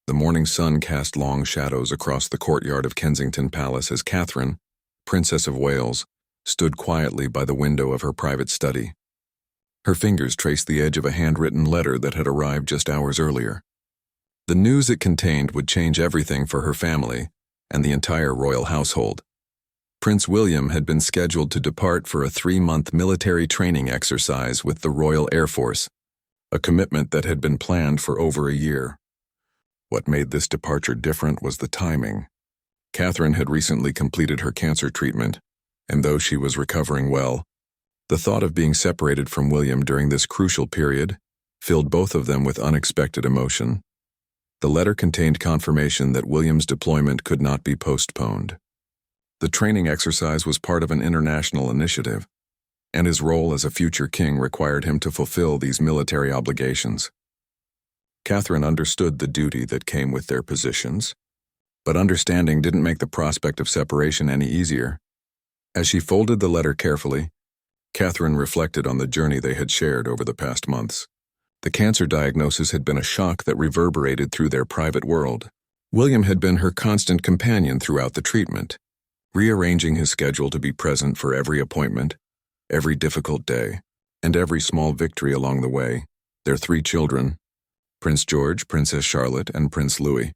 The morning sun cast long shadows across the courtyard of Kensington Palace as Catherine, Princess of Wales, stood quietly by the window of her private study. Her fingers traced the edge of a handwritten letter that had arrived just hours earlier. The news it contained would change everything for her family and the entire royal household. Prince William had been scheduled to depart for a 3-month military training exercise with the Royal Air Force, a commitment that had been planned for over a year. What made this departure different was the timing. Catherine had recently completed her cancer treatment, and though she was recovering well, the thought of being separated from William during this crucial period filled both of them with unexpected emotion. The letter contained confirmation that William's deployment could not be postponed. The training exercise was part of an international initiative, and his role as a future king required him to fulfill these military obligations. Catherine understood the duty that came with their positions, but understanding didn't make the prospect of separation any easier. As she folded the letter carefully, Catherine reflected on the journey they had shared over the past months. The cancer diagnosis had been a shock that reverberated through their private world. William had been her constant companion throughout the treatment, rearranging his schedule to be present for every appointment, every difficult day, and every small victory along the way. Their 3 children, Prince George, Princess Charlotte, and Prince Louis,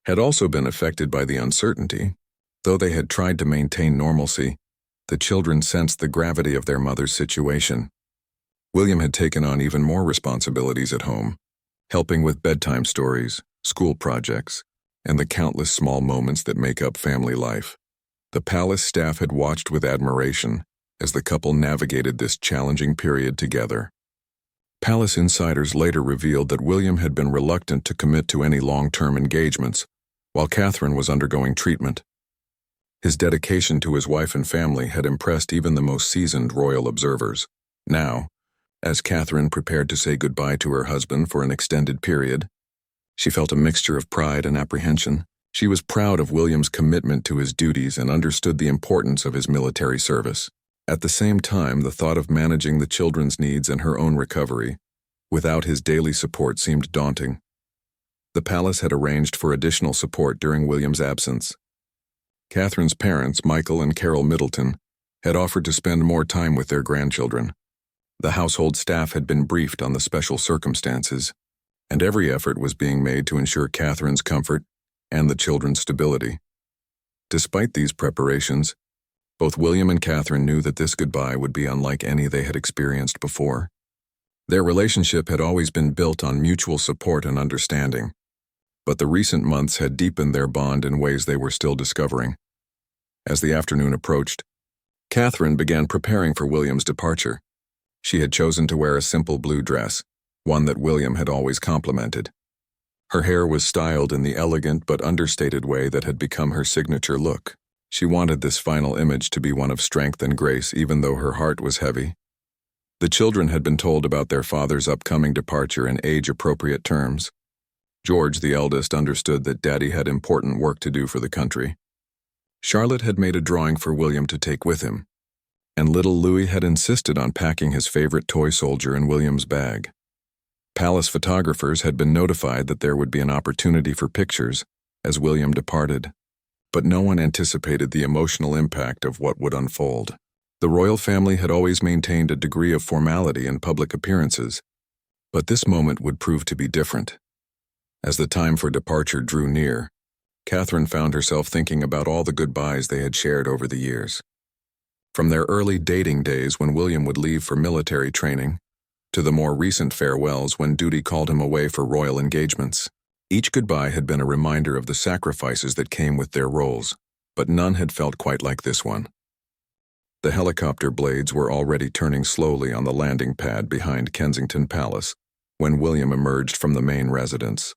had also been affected by the uncertainty. Though they had tried to maintain normalcy, the children sensed the gravity of their mother's situation. William had taken on even more responsibilities at home, helping with bedtime stories, school projects, and the countless small moments that make up family life. The palace staff had watched with admiration as the couple navigated this challenging period together. Palace insiders later revealed that William had been reluctant to commit to any long-term engagements, while Catherine was undergoing treatment. His dedication to his wife and family had impressed even the most seasoned royal observers. Now, as Catherine prepared to say goodbye to her husband for an extended period, she felt a mixture of pride and apprehension. She was proud of William's commitment to his duties and understood the importance of his military service. At the same time, the thought of managing the children's needs and her own recovery, without his daily support, seemed daunting. The palace had arranged for additional support during William's absence. Catherine's parents, Michael and Carol Middleton, had offered to spend more time with their grandchildren. The household staff had been briefed on the special circumstances, and every effort was being made to ensure Catherine's comfort and the children's stability. Despite these preparations, both William and Catherine knew that this goodbye would be unlike any they had experienced before. Their relationship had always been built on mutual support and understanding, but the recent months had deepened their bond in ways they were still discovering. As the afternoon approached, Catherine began preparing for William's departure. She had chosen to wear a simple blue dress, one that William had always complimented. Her hair was styled in the elegant but understated way that had become her signature look. She wanted this final image to be one of strength and grace, even though her heart was heavy. The children had been told about their father's upcoming departure in age-appropriate terms. George, the eldest, understood that Daddy had important work to do for the country. Charlotte had made a drawing for William to take with him, and little Louis had insisted on packing his favorite toy soldier in William's bag. Palace photographers had been notified that there would be an opportunity for pictures as William departed, but no one anticipated the emotional impact of what would unfold. The royal family had always maintained a degree of formality in public appearances, but this moment would prove to be different. As the time for departure drew near, Catherine found herself thinking about all the goodbyes they had shared over the years. From their early dating days when William would leave for military training, to the more recent farewells when duty called him away for royal engagements. Each goodbye had been a reminder of the sacrifices that came with their roles, but none had felt quite like this one. The helicopter blades were already turning slowly on the landing pad behind Kensington Palace when William emerged from the main residence.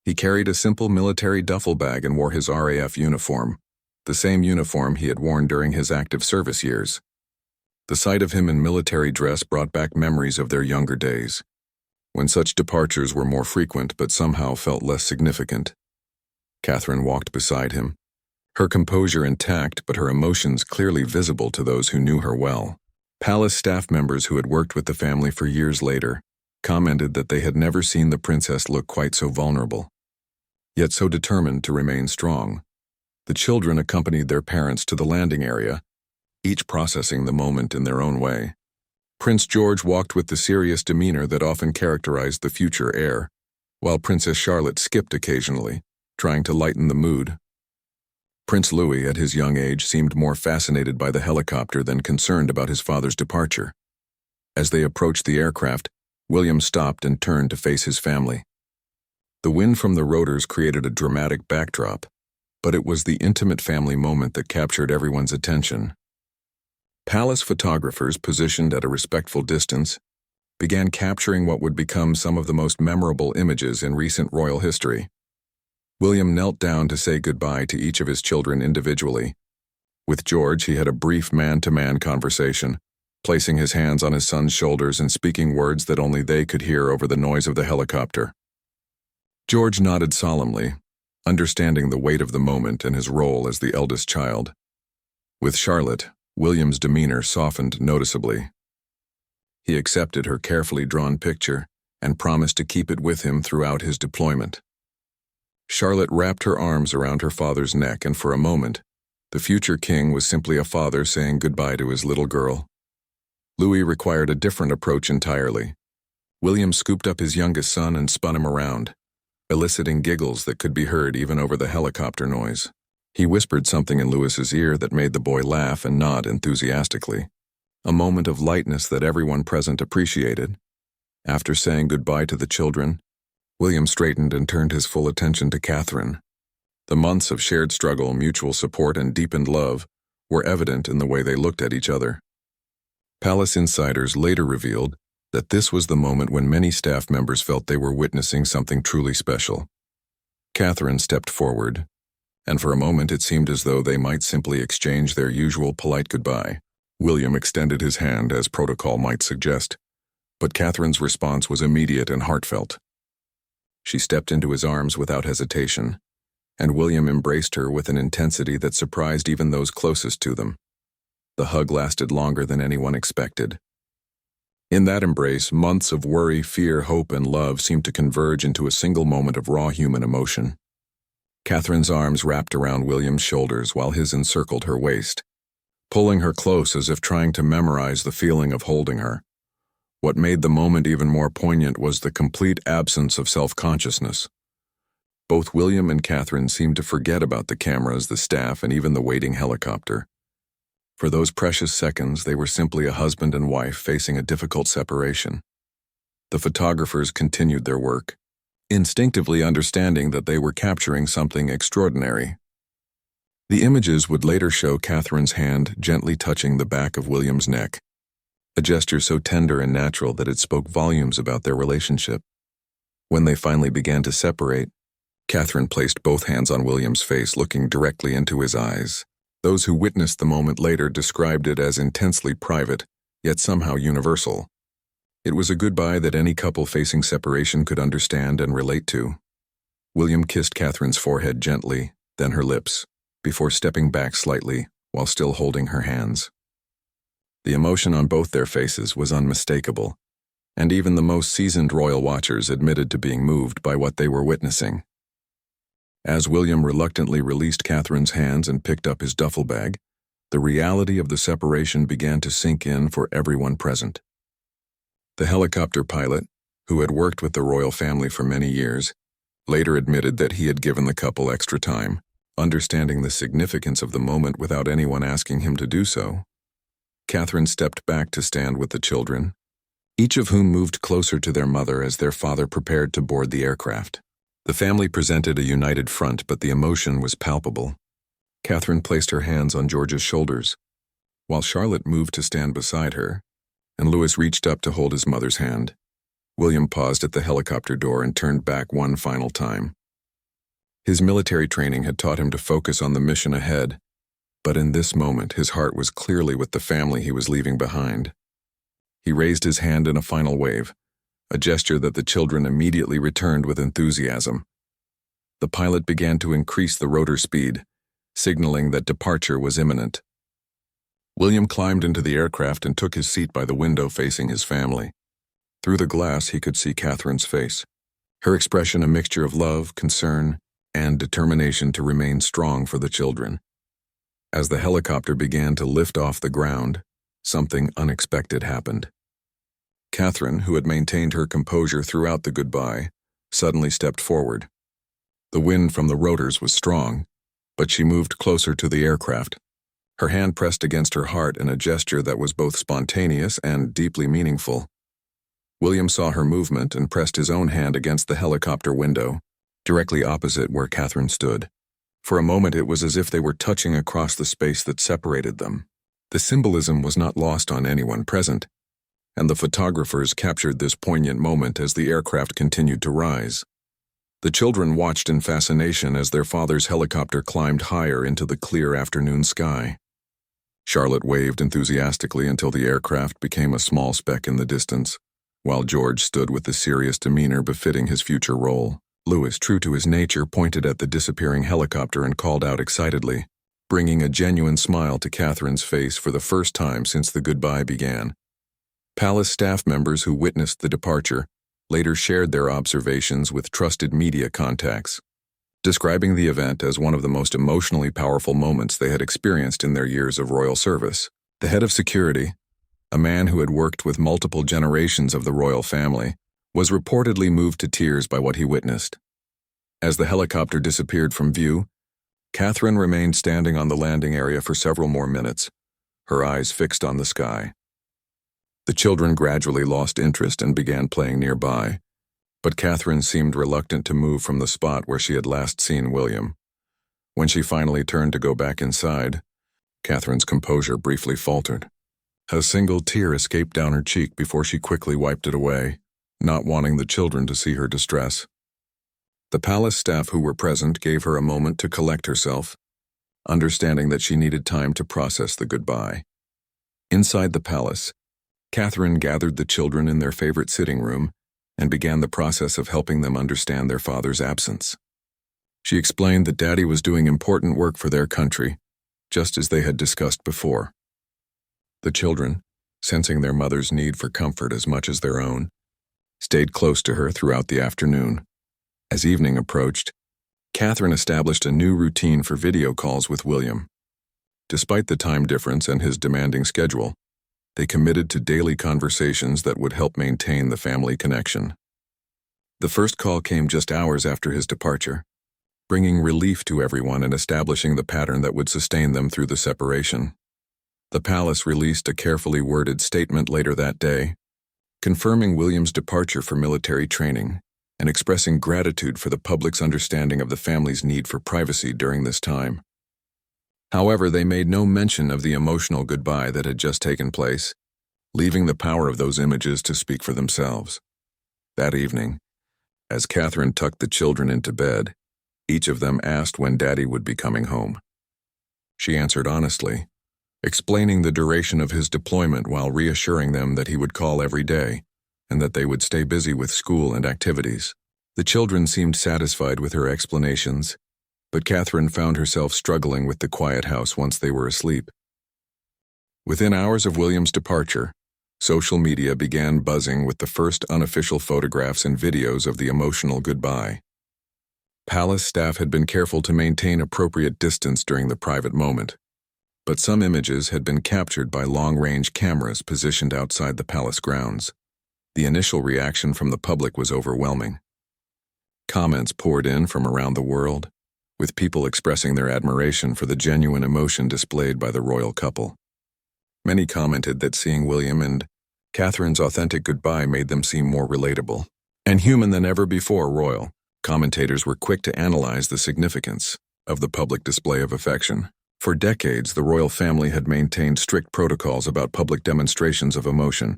He carried a simple military duffel bag and wore his RAF uniform, the same uniform he had worn during his active service years. The sight of him in military dress brought back memories of their younger days, when such departures were more frequent but somehow felt less significant. Catherine walked beside him, her composure intact but her emotions clearly visible to those who knew her well. Palace staff members who had worked with the family for years later commented that they had never seen the princess look quite so vulnerable. yet so determined to remain strong. The children accompanied their parents to the landing area, each processing the moment in their own way. Prince George walked with the serious demeanor that often characterized the future heir, while Princess Charlotte skipped occasionally, trying to lighten the mood. Prince Louis, at his young age, seemed more fascinated by the helicopter than concerned about his father's departure. As they approached the aircraft, William stopped and turned to face his family. The wind from the rotors created a dramatic backdrop, but it was the intimate family moment that captured everyone's attention. Palace photographers, positioned at a respectful distance, began capturing what would become some of the most memorable images in recent royal history. William knelt down to say goodbye to each of his children individually. With George, he had a brief man-to-man conversation, placing his hands on his son's shoulders and speaking words that only they could hear over the noise of the helicopter. George nodded solemnly, understanding the weight of the moment and his role as the eldest child. With Charlotte, William's demeanor softened noticeably. He accepted her carefully drawn picture and promised to keep it with him throughout his deployment. Charlotte wrapped her arms around her father's neck, and for a moment, the future king was simply a father saying goodbye to his little girl. Louis required a different approach entirely. William scooped up his youngest son and spun him around, eliciting giggles that could be heard even over the helicopter noise. He whispered something in Louis's ear that made the boy laugh and nod enthusiastically, a moment of lightness that everyone present appreciated. After saying goodbye to the children, William straightened and turned his full attention to Catherine. The months of shared struggle, mutual support, and deepened love were evident in the way they looked at each other. Palace insiders later revealed that this was the moment when many staff members felt they were witnessing something truly special. Catherine stepped forward, and for a moment it seemed as though they might simply exchange their usual polite goodbye. William extended his hand, as protocol might suggest, but Catherine's response was immediate and heartfelt. She stepped into his arms without hesitation, and William embraced her with an intensity that surprised even those closest to them. The hug lasted longer than anyone expected. In that embrace, months of worry, fear, hope, and love seemed to converge into a single moment of raw human emotion. Catherine's arms wrapped around William's shoulders while his encircled her waist, pulling her close as if trying to memorize the feeling of holding her. What made the moment even more poignant was the complete absence of self-consciousness. Both William and Catherine seemed to forget about the cameras, the staff, and even the waiting helicopter. For those precious seconds, they were simply a husband and wife facing a difficult separation. The photographers continued their work, instinctively understanding that they were capturing something extraordinary. The images would later show Catherine's hand gently touching the back of William's neck, a gesture so tender and natural that it spoke volumes about their relationship. When they finally began to separate, Catherine placed both hands on William's face, looking directly into his eyes. Those who witnessed the moment later described it as intensely private, yet somehow universal. It was a goodbye that any couple facing separation could understand and relate to. William kissed Catherine's forehead gently, then her lips, before stepping back slightly while still holding her hands. The emotion on both their faces was unmistakable, and even the most seasoned royal watchers admitted to being moved by what they were witnessing. As William reluctantly released Catherine's hands and picked up his duffel bag, the reality of the separation began to sink in for everyone present. The helicopter pilot, who had worked with the royal family for many years, later admitted that he had given the couple extra time, understanding the significance of the moment without anyone asking him to do so. Catherine stepped back to stand with the children, each of whom moved closer to their mother as their father prepared to board the aircraft. The family presented a united front, but the emotion was palpable. Catherine placed her hands on George's shoulders, while Charlotte moved to stand beside her, and Louis reached up to hold his mother's hand. William paused at the helicopter door and turned back one final time. His military training had taught him to focus on the mission ahead, but in this moment his heart was clearly with the family he was leaving behind. He raised his hand in a final wave, a gesture that the children immediately returned with enthusiasm. The pilot began to increase the rotor speed, signaling that departure was imminent. William climbed into the aircraft and took his seat by the window facing his family. Through the glass he could see Catherine's face, her expression a mixture of love, concern, and determination to remain strong for the children. As the helicopter began to lift off the ground, something unexpected happened. Catherine, who had maintained her composure throughout the goodbye, suddenly stepped forward. The wind from the rotors was strong, but she moved closer to the aircraft. Her hand pressed against her heart in a gesture that was both spontaneous and deeply meaningful. William saw her movement and pressed his own hand against the helicopter window, directly opposite where Catherine stood. For a moment it was as if they were touching across the space that separated them. The symbolism was not lost on anyone present, and the photographers captured this poignant moment as the aircraft continued to rise. The children watched in fascination as their father's helicopter climbed higher into the clear afternoon sky. Charlotte waved enthusiastically until the aircraft became a small speck in the distance, while George stood with the serious demeanor befitting his future role. Louis, true to his nature, pointed at the disappearing helicopter and called out excitedly, bringing a genuine smile to Catherine's face for the first time since the goodbye began. Palace staff members who witnessed the departure later shared their observations with trusted media contacts, describing the event as one of the most emotionally powerful moments they had experienced in their years of royal service. The head of security, a man who had worked with multiple generations of the royal family, was reportedly moved to tears by what he witnessed. As the helicopter disappeared from view, Catherine remained standing on the landing area for several more minutes, her eyes fixed on the sky. The children gradually lost interest and began playing nearby, but Catherine seemed reluctant to move from the spot where she had last seen William. When she finally turned to go back inside, Catherine's composure briefly faltered. A single tear escaped down her cheek before she quickly wiped it away, not wanting the children to see her distress. The palace staff who were present gave her a moment to collect herself, understanding that she needed time to process the goodbye. Inside the palace, Catherine gathered the children in their favorite sitting room and began the process of helping them understand their father's absence. She explained that Daddy was doing important work for their country, just as they had discussed before. The children, sensing their mother's need for comfort as much as their own, stayed close to her throughout the afternoon. As evening approached, Catherine established a new routine for video calls with William. Despite the time difference and his demanding schedule, they committed to daily conversations that would help maintain the family connection. The first call came just hours after his departure, bringing relief to everyone and establishing the pattern that would sustain them through the separation. The palace released a carefully worded statement later that day, confirming William's departure for military training and expressing gratitude for the public's understanding of the family's need for privacy during this time. However, they made no mention of the emotional goodbye that had just taken place, leaving the power of those images to speak for themselves. That evening, as Catherine tucked the children into bed, each of them asked when Daddy would be coming home. She answered honestly, explaining the duration of his deployment while reassuring them that he would call every day and that they would stay busy with school and activities. The children seemed satisfied with her explanations, but Catherine found herself struggling with the quiet house once they were asleep. Within hours of William's departure, social media began buzzing with the first unofficial photographs and videos of the emotional goodbye. Palace staff had been careful to maintain appropriate distance during the private moment, but some images had been captured by long-range cameras positioned outside the palace grounds. The initial reaction from the public was overwhelming. Comments poured in from around the world, with people expressing their admiration for the genuine emotion displayed by the royal couple. Many commented that seeing William and Catherine's authentic goodbye made them seem more relatable and human than ever before royal. Commentators were quick to analyze the significance of the public display of affection. For decades, the royal family had maintained strict protocols about public demonstrations of emotion,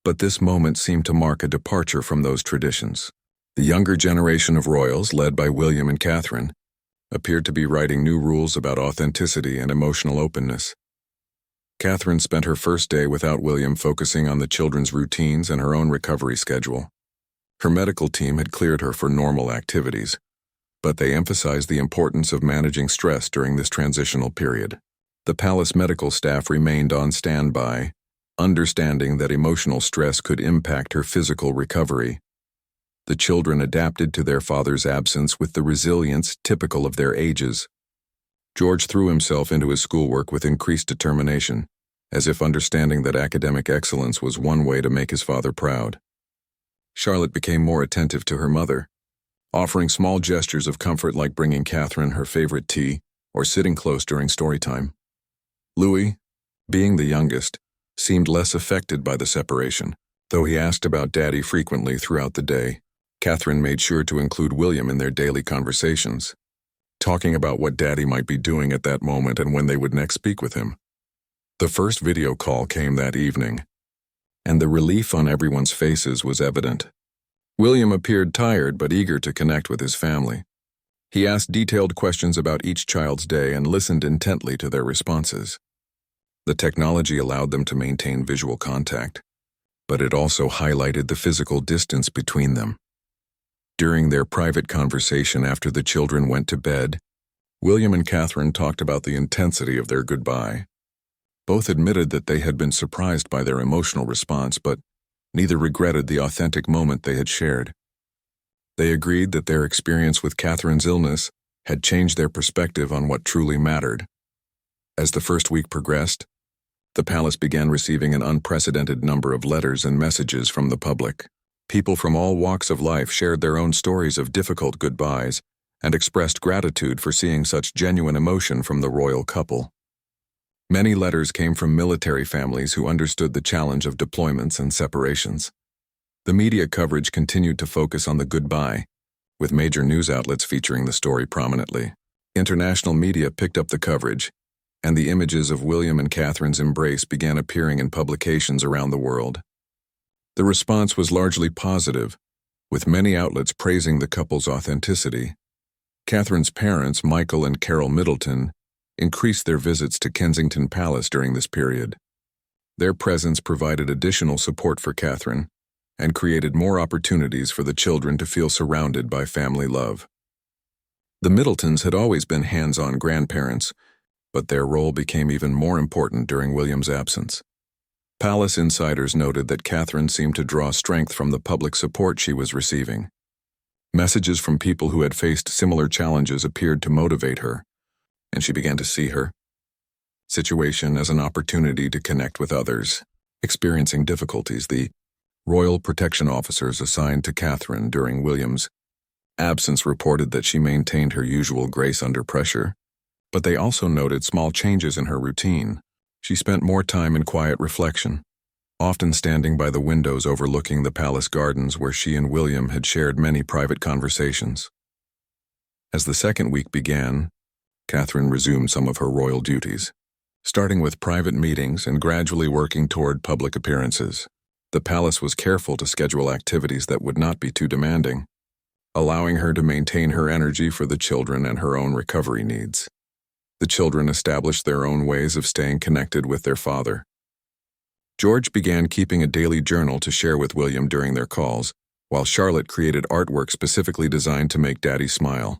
but this moment seemed to mark a departure from those traditions. The younger generation of royals, led by William and Catherine, appeared to be writing new rules about authenticity and emotional openness. Catherine spent her first day without William focusing on the children's routines and her own recovery schedule. Her medical team had cleared her for normal activities, but they emphasized the importance of managing stress during this transitional period. The palace medical staff remained on standby, understanding that emotional stress could impact her physical recovery. The children adapted to their father's absence with the resilience typical of their ages. George threw himself into his schoolwork with increased determination, as if understanding that academic excellence was one way to make his father proud. Charlotte became more attentive to her mother, offering small gestures of comfort like bringing Catherine her favorite tea or sitting close during story time. Louis, being the youngest, seemed less affected by the separation. Though he asked about Daddy frequently throughout the day, Catherine made sure to include William in their daily conversations, talking about what Daddy might be doing at that moment and when they would next speak with him. The first video call came that evening, and the relief on everyone's faces was evident. William appeared tired but eager to connect with his family. He asked detailed questions about each child's day and listened intently to their responses. The technology allowed them to maintain visual contact, but it also highlighted the physical distance between them. During their private conversation after the children went to bed, William and Catherine talked about the intensity of their goodbye. Both admitted that they had been surprised by their emotional response, but neither regretted the authentic moment they had shared. They agreed that their experience with Catherine's illness had changed their perspective on what truly mattered. As the first week progressed, the palace began receiving an unprecedented number of letters and messages from the public. People from all walks of life shared their own stories of difficult goodbyes and expressed gratitude for seeing such genuine emotion from the royal couple. Many letters came from military families who understood the challenge of deployments and separations. The media coverage continued to focus on the goodbye, with major news outlets featuring the story prominently. International media picked up the coverage, and the images of William and Catherine's embrace began appearing in publications around the world. The response was largely positive, with many outlets praising the couple's authenticity. Catherine's parents, Michael and Carol Middleton, increased their visits to Kensington Palace during this period. Their presence provided additional support for Catherine and created more opportunities for the children to feel surrounded by family love. The Middletons had always been hands-on grandparents, but their role became even more important during William's absence. Palace insiders noted that Catherine seemed to draw strength from the public support she was receiving. Messages from people who had faced similar challenges appeared to motivate her, and she began to see her situation as an opportunity to connect with others experiencing difficulties. The royal protection officers assigned to Catherine during William's absence reported that she maintained her usual grace under pressure, but they also noted small changes in her routine. She spent more time in quiet reflection, often standing by the windows overlooking the palace gardens where she and William had shared many private conversations. As the second week began, Catherine resumed some of her royal duties, starting with private meetings and gradually working toward public appearances. The palace was careful to schedule activities that would not be too demanding, allowing her to maintain her energy for the children and her own recovery needs. The children established their own ways of staying connected with their father. George began keeping a daily journal to share with William during their calls, while Charlotte created artwork specifically designed to make Daddy smile.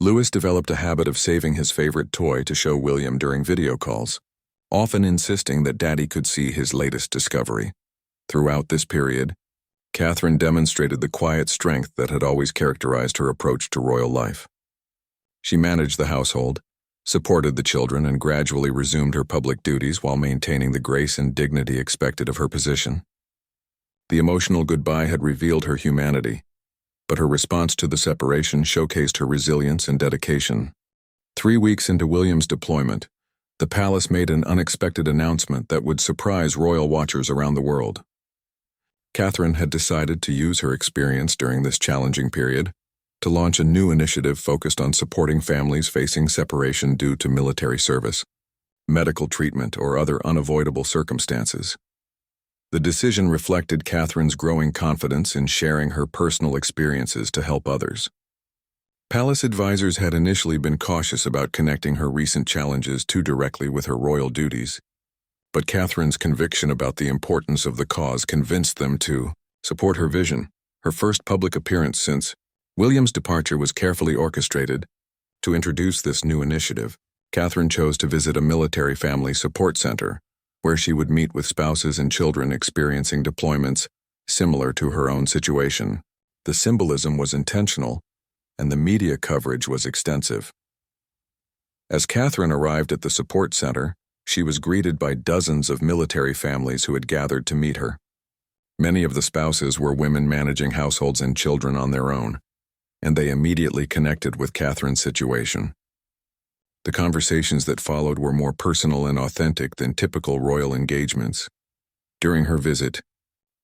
Louis developed a habit of saving his favorite toy to show William during video calls, often insisting that Daddy could see his latest discovery. Throughout this period, Catherine demonstrated the quiet strength that had always characterized her approach to royal life. She managed the household, supported the children, and gradually resumed her public duties while maintaining the grace and dignity expected of her position. The emotional goodbye had revealed her humanity, but her response to the separation showcased her resilience and dedication. 3 weeks into William's deployment, the palace made an unexpected announcement that would surprise royal watchers around the world. Catherine had decided to use her experience during this challenging period to launch a new initiative focused on supporting families facing separation due to military service, medical treatment, or other unavoidable circumstances. The decision reflected Catherine's growing confidence in sharing her personal experiences to help others. Palace advisors had initially been cautious about connecting her recent challenges too directly with her royal duties, but Catherine's conviction about the importance of the cause convinced them to support her vision. Her first public appearance since William's departure was carefully orchestrated. To introduce this new initiative, Catherine chose to visit a military family support center, where she would meet with spouses and children experiencing deployments similar to her own situation. The symbolism was intentional, and the media coverage was extensive. As Catherine arrived at the support center, she was greeted by dozens of military families who had gathered to meet her. Many of the spouses were women managing households and children on their own, and they immediately connected with Catherine's situation. The conversations that followed were more personal and authentic than typical royal engagements. During her visit,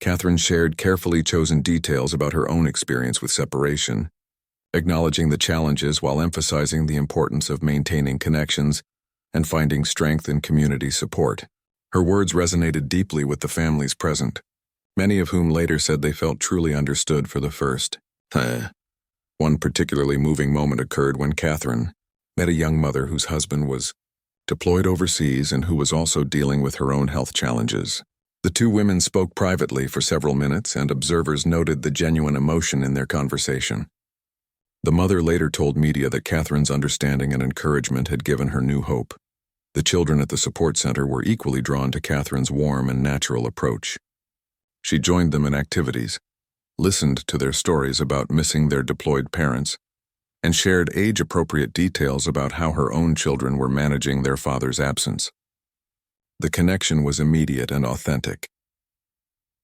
Catherine shared carefully chosen details about her own experience with separation, acknowledging the challenges while emphasizing the importance of maintaining connections and finding strength in community support. Her words resonated deeply with the families present, many of whom later said they felt truly understood for the first time. One particularly moving moment occurred when Catherine met a young mother whose husband was deployed overseas and who was also dealing with her own health challenges. The two women spoke privately for several minutes, and observers noted the genuine emotion in their conversation. The mother later told media that Catherine's understanding and encouragement had given her new hope. The children at the support center were equally drawn to Catherine's warm and natural approach. She joined them in activities, listened to their stories about missing their deployed parents, and shared age-appropriate details about how her own children were managing their father's absence. The connection was immediate and authentic.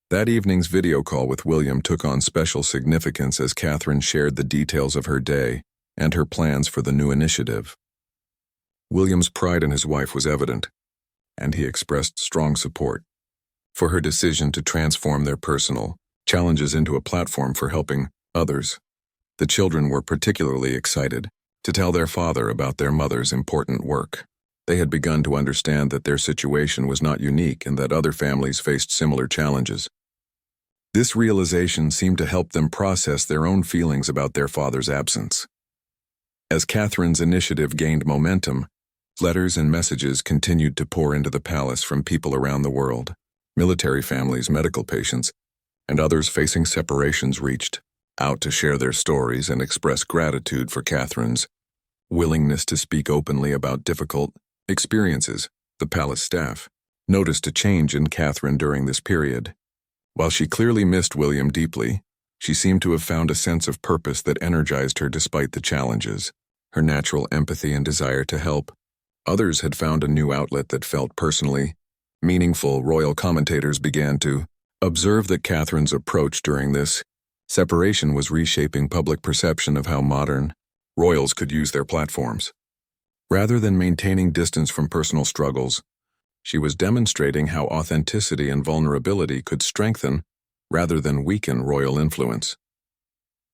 That evening's video call with William took on special significance as Catherine shared the details of her day and her plans for the new initiative. William's pride in his wife was evident, and he expressed strong support for her decision to transform their personal challenges into a platform for helping others. The children were particularly excited to tell their father about their mother's important work. They had begun to understand that their situation was not unique and that other families faced similar challenges. This realization seemed to help them process their own feelings about their father's absence. As Catherine's initiative gained momentum, letters and messages continued to pour into the palace from people around the world. Military families, medical patients, and others facing separations reached out to share their stories and express gratitude for Catherine's willingness to speak openly about difficult experiences. The palace staff noticed a change in Catherine during this period. While she clearly missed William deeply, she seemed to have found a sense of purpose that energized her despite the challenges. Her natural empathy and desire to help others had found a new outlet that felt personally meaningful. Royal commentators began to observe that Catherine's approach during this separation was reshaping public perception of how modern royals could use their platforms. Rather than maintaining distance from personal struggles, she was demonstrating how authenticity and vulnerability could strengthen rather than weaken royal influence.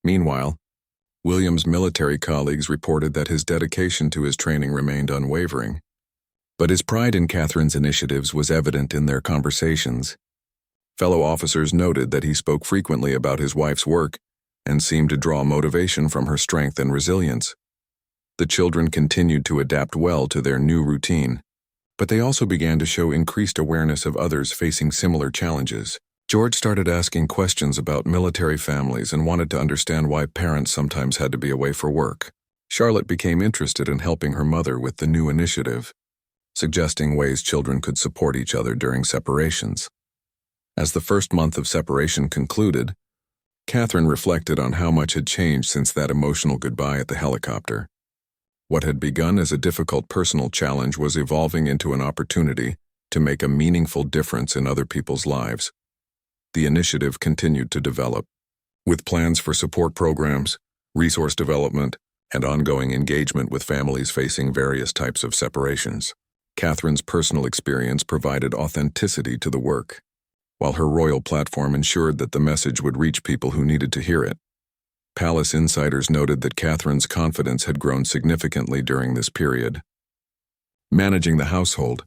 Meanwhile, William's military colleagues reported that his dedication to his training remained unwavering, but his pride in Catherine's initiatives was evident in their conversations. Fellow officers noted that he spoke frequently about his wife's work and seemed to draw motivation from her strength and resilience. The children continued to adapt well to their new routine, but they also began to show increased awareness of others facing similar challenges. George started asking questions about military families and wanted to understand why parents sometimes had to be away for work. Charlotte became interested in helping her mother with the new initiative, suggesting ways children could support each other during separations. As the first month of separation concluded, Catherine reflected on how much had changed since that emotional goodbye at the helicopter. What had begun as a difficult personal challenge was evolving into an opportunity to make a meaningful difference in other people's lives. The initiative continued to develop, with plans for support programs, resource development, and ongoing engagement with families facing various types of separations. Catherine's personal experience provided authenticity to the work, while her royal platform ensured that the message would reach people who needed to hear it. Palace insiders noted that Catherine's confidence had grown significantly during this period. Managing the household,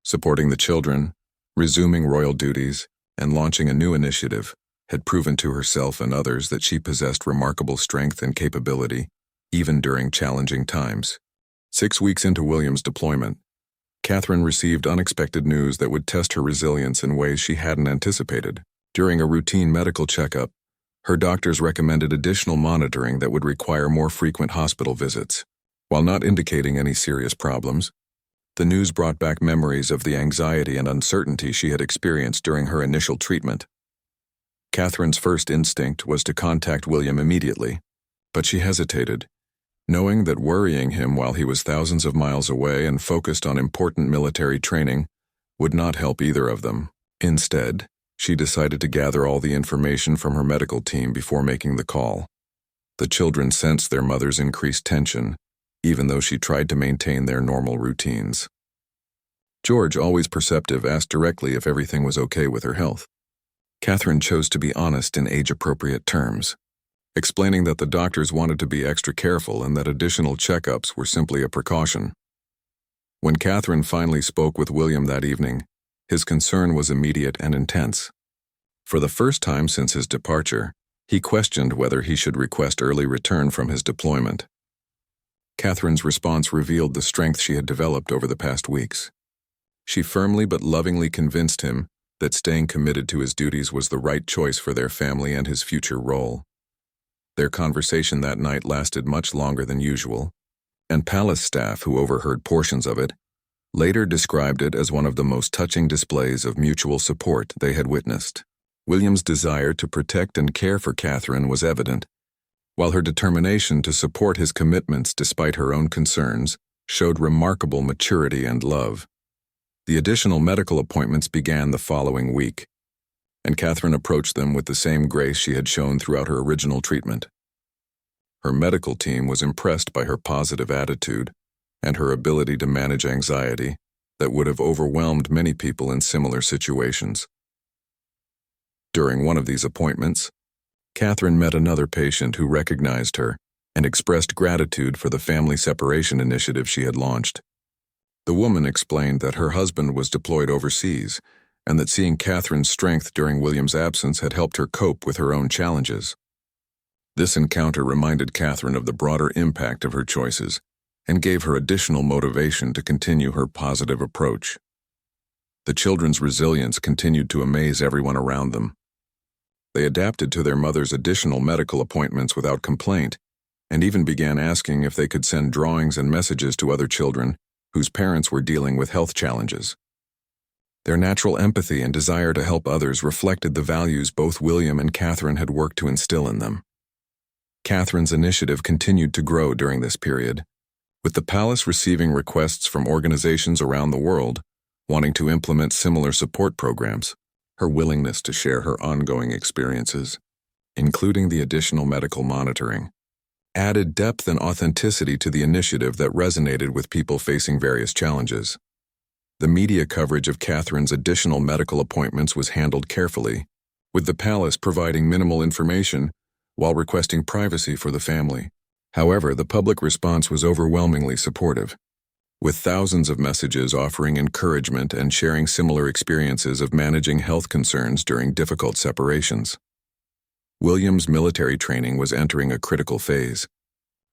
supporting the children, resuming royal duties, and launching a new initiative had proven to herself and others that she possessed remarkable strength and capability, even during challenging times. 6 weeks into William's deployment, Catherine received unexpected news that would test her resilience in ways she hadn't anticipated. During a routine medical checkup, her doctors recommended additional monitoring that would require more frequent hospital visits. While not indicating any serious problems, the news brought back memories of the anxiety and uncertainty she had experienced during her initial treatment. Catherine's first instinct was to contact William immediately, but she hesitated, knowing that worrying him while he was thousands of miles away and focused on important military training would not help either of them. Instead, she decided to gather all the information from her medical team before making the call. The children sensed their mother's increased tension, even though she tried to maintain their normal routines. George, always perceptive, asked directly if everything was okay with her health. Catherine chose to be honest in age-appropriate terms, explaining that the doctors wanted to be extra careful and that additional checkups were simply a precaution. When Catherine finally spoke with William that evening, his concern was immediate and intense. For the first time since his departure, he questioned whether he should request early return from his deployment. Catherine's response revealed the strength she had developed over the past weeks. She firmly but lovingly convinced him that staying committed to his duties was the right choice for their family and his future role. Their conversation that night lasted much longer than usual, and palace staff who overheard portions of it later described it as one of the most touching displays of mutual support they had witnessed. William's desire to protect and care for Catherine was evident, while her determination to support his commitments despite her own concerns showed remarkable maturity and love. The additional medical appointments began the following week, and Catherine approached them with the same grace she had shown throughout her original treatment. Her medical team was impressed by her positive attitude and her ability to manage anxiety that would have overwhelmed many people in similar situations. During one of these appointments, Catherine met another patient who recognized her and expressed gratitude for the family separation initiative she had launched. The woman explained that her husband was deployed overseas and that seeing Catherine's strength during William's absence had helped her cope with her own challenges. This encounter reminded Catherine of the broader impact of her choices and gave her additional motivation to continue her positive approach. The children's resilience continued to amaze everyone around them. They adapted to their mother's additional medical appointments without complaint, and even began asking if they could send drawings and messages to other children whose parents were dealing with health challenges. Their natural empathy and desire to help others reflected the values both William and Catherine had worked to instill in them. Catherine's initiative continued to grow during this period, with the palace receiving requests from organizations around the world wanting to implement similar support programs. Her willingness to share her ongoing experiences, including the additional medical monitoring, added depth and authenticity to the initiative that resonated with people facing various challenges. The media coverage of Catherine's additional medical appointments was handled carefully, with the palace providing minimal information while requesting privacy for the family. However, the public response was overwhelmingly supportive, with thousands of messages offering encouragement and sharing similar experiences of managing health concerns during difficult separations. William's military training was entering a critical phase,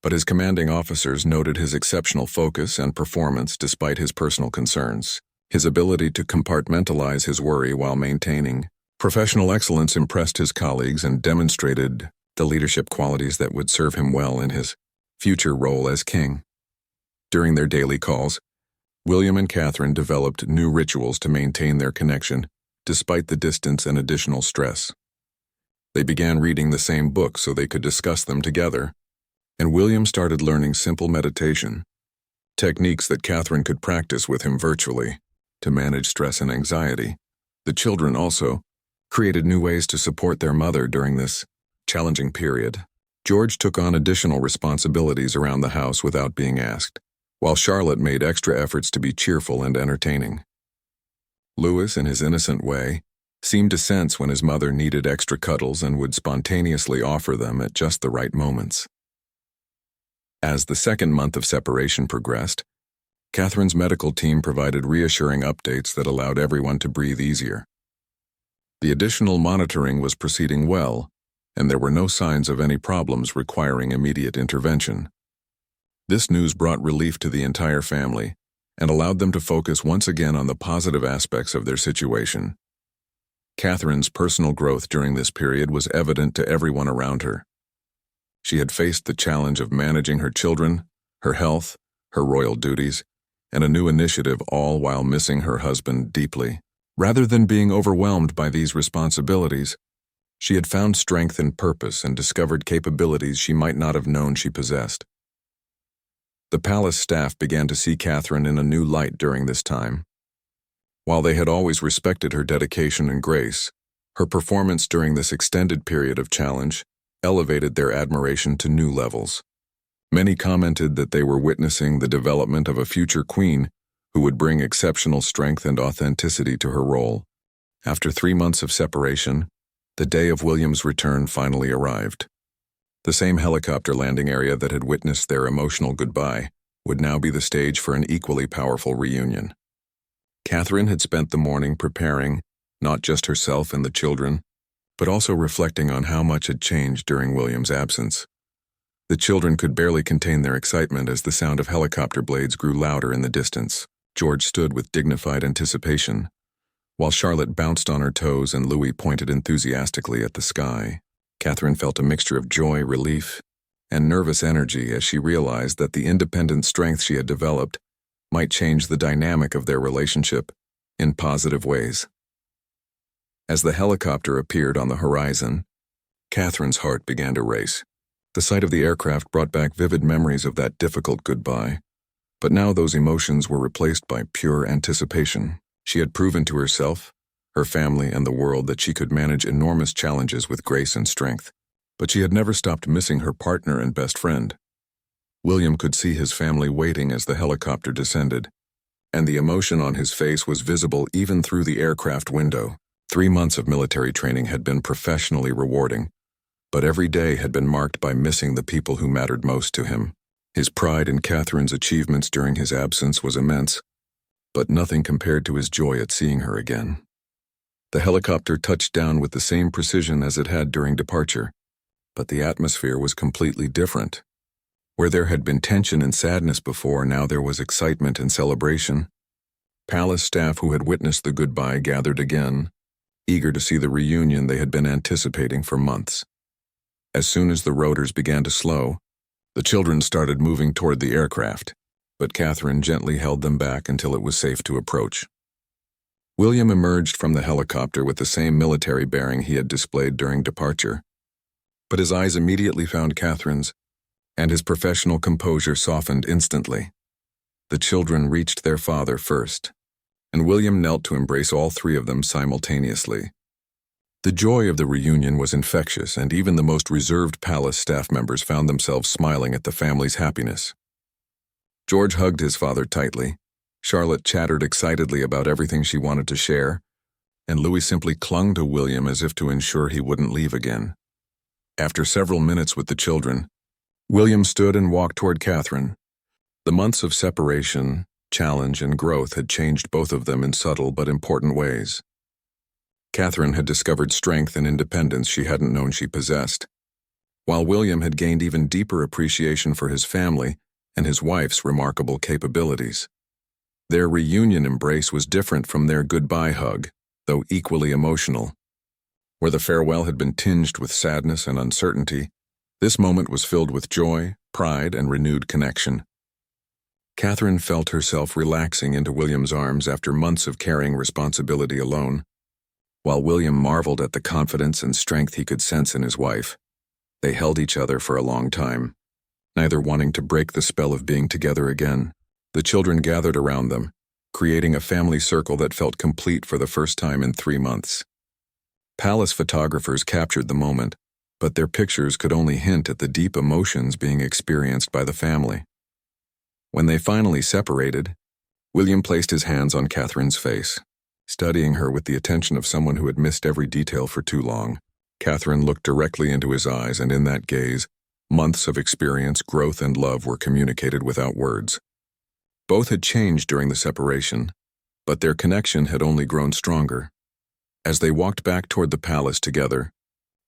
but his commanding officers noted his exceptional focus and performance despite his personal concerns. His ability to compartmentalize his worry while maintaining professional excellence impressed his colleagues and demonstrated the leadership qualities that would serve him well in his future role as king. During their daily calls, William and Catherine developed new rituals to maintain their connection, despite the distance and additional stress. They began reading the same book so they could discuss them together, and William started learning simple meditation, techniques that Catherine could practice with him virtually to manage stress and anxiety. The children also created new ways to support their mother during this challenging period. George took on additional responsibilities around the house without being asked, while Charlotte made extra efforts to be cheerful and entertaining. Louis, in his innocent way, seemed to sense when his mother needed extra cuddles and would spontaneously offer them at just the right moments. As the second month of separation progressed, Catherine's medical team provided reassuring updates that allowed everyone to breathe easier. The additional monitoring was proceeding well, and there were no signs of any problems requiring immediate intervention. This news brought relief to the entire family and allowed them to focus once again on the positive aspects of their situation. Catherine's personal growth during this period was evident to everyone around her. She had faced the challenge of managing her children, her health, her royal duties, and a new initiative, all while missing her husband deeply. Rather than being overwhelmed by these responsibilities, She had found strength and purpose and discovered capabilities she might not have known she possessed. The palace staff began to see Catherine in a new light during this time. While they had always respected her dedication and grace, her performance during this extended period of challenge elevated their admiration to new levels. Many commented that they were witnessing the development of a future queen who would bring exceptional strength and authenticity to her role. After 3 months of separation, the day of William's return finally arrived. The same helicopter landing area that had witnessed their emotional goodbye would now be the stage for an equally powerful reunion. Catherine had spent the morning preparing, not just herself and the children, but also reflecting on how much had changed during William's absence. The children could barely contain their excitement as the sound of helicopter blades grew louder in the distance. George stood with dignified anticipation, while Charlotte bounced on her toes and Louis pointed enthusiastically at the sky. Catherine felt a mixture of joy, relief, and nervous energy as she realized that the independent strength she had developed might change the dynamic of their relationship in positive ways. As the helicopter appeared on the horizon, Catherine's heart began to race. The sight of the aircraft brought back vivid memories of that difficult goodbye, but now those emotions were replaced by pure anticipation. She had proven to herself, her family, and the world that she could manage enormous challenges with grace and strength, but she had never stopped missing her partner and best friend. William could see his family waiting as the helicopter descended, and the emotion on his face was visible even through the aircraft window. 3 months of military training had been professionally rewarding, but every day had been marked by missing the people who mattered most to him. His pride in Catherine's achievements during his absence was immense, but nothing compared to his joy at seeing her again. The helicopter touched down with the same precision as it had during departure, but the atmosphere was completely different. Where there had been tension and sadness before, now there was excitement and celebration. Palace staff who had witnessed the goodbye gathered again, eager to see the reunion they had been anticipating for months. As soon as the rotors began to slow, the children started moving toward the aircraft, but Catherine gently held them back until it was safe to approach. William emerged from the helicopter with the same military bearing he had displayed during departure, but his eyes immediately found Catherine's, and his professional composure softened instantly. The children reached their father first, and William knelt to embrace all 3 of them simultaneously. The joy of the reunion was infectious, and even the most reserved palace staff members found themselves smiling at the family's happiness. George hugged his father tightly, Charlotte chattered excitedly about everything she wanted to share, and Louis simply clung to William as if to ensure he wouldn't leave again. After several minutes with the children, William stood and walked toward Catherine. The months of separation, challenge, and growth had changed both of them in subtle but important ways. Catherine had discovered strength and independence she hadn't known she possessed, while William had gained even deeper appreciation for his family and his wife's remarkable capabilities. Their reunion embrace was different from their goodbye hug, though equally emotional. Where the farewell had been tinged with sadness and uncertainty, this moment was filled with joy, pride, and renewed connection. Catherine felt herself relaxing into William's arms after months of carrying responsibility alone, while William marveled at the confidence and strength he could sense in his wife. They held each other for a long time, neither wanting to break the spell of being together again. The children gathered around them, creating a family circle that felt complete for the first time in 3 months. Palace photographers captured the moment, but their pictures could only hint at the deep emotions being experienced by the family. When they finally separated, William placed his hands on Catherine's face, studying her with the attention of someone who had missed every detail for too long. Catherine looked directly into his eyes, and in that gaze, months of experience, growth, and love were communicated without words. Both had changed during the separation, but their connection had only grown stronger. As they walked back toward the palace together,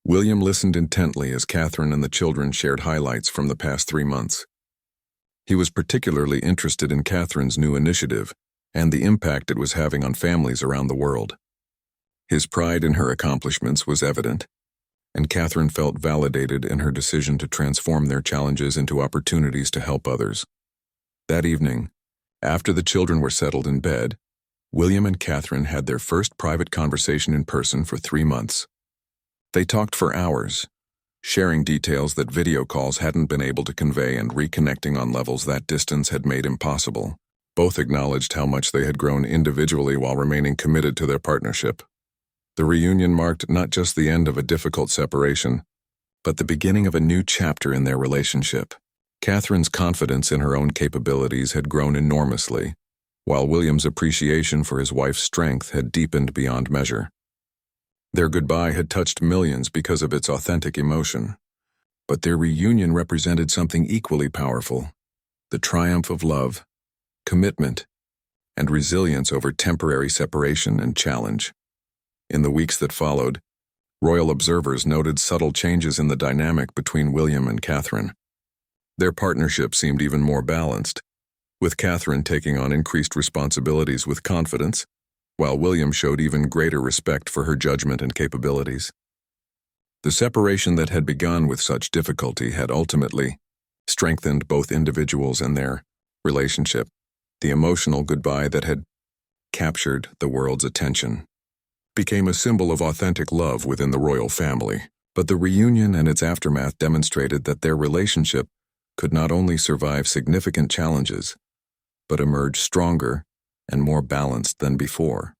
William listened intently as Catherine and the children shared highlights from the past 3 months. He was particularly interested in Catherine's new initiative and the impact it was having on families around the world. His pride in her accomplishments was evident, and Catherine felt validated in her decision to transform their challenges into opportunities to help others. That evening, after the children were settled in bed, William and Catherine had their first private conversation in person for 3 months. They talked for hours, sharing details that video calls hadn't been able to convey and reconnecting on levels that distance had made impossible. Both acknowledged how much they had grown individually while remaining committed to their partnership. The reunion marked not just the end of a difficult separation, but the beginning of a new chapter in their relationship. Catherine's confidence in her own capabilities had grown enormously, while William's appreciation for his wife's strength had deepened beyond measure. Their goodbye had touched millions because of its authentic emotion, but their reunion represented something equally powerful: the triumph of love, commitment, and resilience over temporary separation and challenge. In the weeks that followed, royal observers noted subtle changes in the dynamic between William and Catherine. Their partnership seemed even more balanced, with Catherine taking on increased responsibilities with confidence, while William showed even greater respect for her judgment and capabilities. The separation that had begun with such difficulty had ultimately strengthened both individuals and their relationship. The emotional goodbye that had captured the world's attention became a symbol of authentic love within the royal family. But the reunion and its aftermath demonstrated that their relationship could not only survive significant challenges, but emerge stronger and more balanced than before.